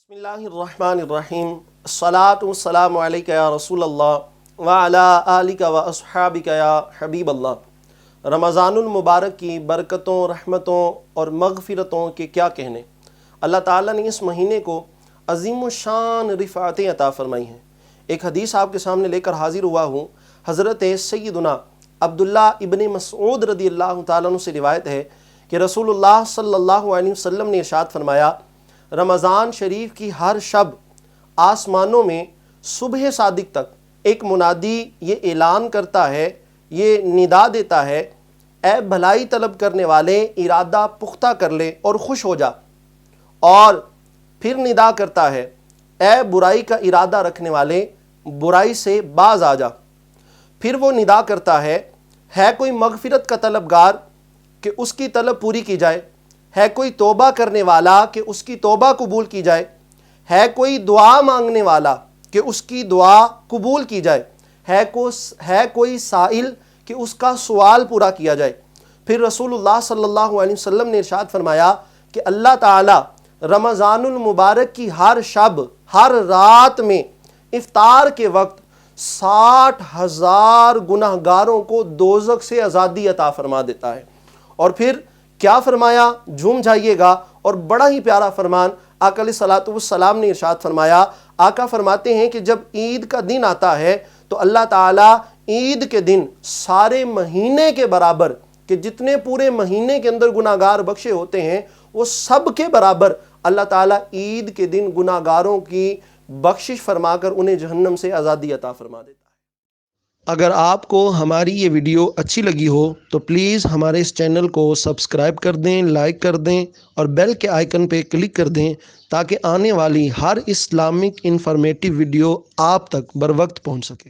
बिस्मिल्लाहिर्रहमानिर्रहीम अस्सलातु वस्सलामु अलैका या रसूल अल्लाह व अला आलिका व अस्हाबिका या हबीब अल्लाह। रमज़ानुल मुबारक की बरकतों, रहमतों और मग़फ़िरतों के क्या कहने। अल्लाह ताला ने इस महीने को अज़ीम शान रिफ़ातें अता फ़रमाई हैं। एक हदीस आपके सामने लेकर हाज़िर हुआ हूँ। हज़रत सय्यदुना अब्दुल्ला इब्न मसऊद रज़ियल्लाहु ताला अन्हु से रिवायत है कि रसूलुल्लाह सल्लल्लाहु अलैहि वसल्लम ने इरशाद फरमाया, रमज़ान शरीफ की हर शब आसमानों में सुबह सादिक तक एक मुनादी ये ऐलान करता है, ये निदा देता है, ए भलाई तलब करने वाले इरादा पुख्ता कर ले और खुश हो जा। और फिर निदा करता है, ए बुराई का इरादा रखने वाले बुराई से बाज आ जा। फिर वो निदा करता है कोई मगफिरत का तलबगार कि उसकी तलब पूरी की जाए, है कोई तौबा करने वाला कि उसकी तौबा कबूल की जाए, है कोई दुआ मांगने वाला कि उसकी दुआ कबूल की जाए, है कोई साइल कि उसका सवाल पूरा किया जाए। फिर रसूलुल्लाह सल्लल्लाहु अलैहि वसल्लम ने इरशाद फरमाया कि अल्लाह ताला रमज़ानुल मुबारक की हर शब, हर रात में इफ्तार के वक्त 60,000 गुनहगारों को दोज़ख से आज़ादी अता फरमा देता है। और फिर क्या फरमाया, झूम जाइएगा। और बड़ा ही प्यारा फरमान आका अलैहिस्सलातु वस्सलाम ने इरशाद फरमाया। आका फरमाते हैं कि जब ईद का दिन आता है तो अल्लाह ताला ईद के दिन सारे महीने के बराबर कि जितने पूरे महीने के अंदर गुनाहगार बख्शे होते हैं वो सब के बराबर अल्लाह ताला ईद के दिन गुनाहगारों की बख्शिश फरमाकर उन्हें जहन्नम से आज़ादी अता फरमा देता है। अगर आपको हमारी ये वीडियो अच्छी लगी हो तो प्लीज़ हमारे इस चैनल को सब्सक्राइब कर दें, लाइक कर दें और बेल के आइकन पे क्लिक कर दें ताकि आने वाली हर इस्लामिक इंफॉर्मेटिव वीडियो आप तक बर वक्त पहुँच सके।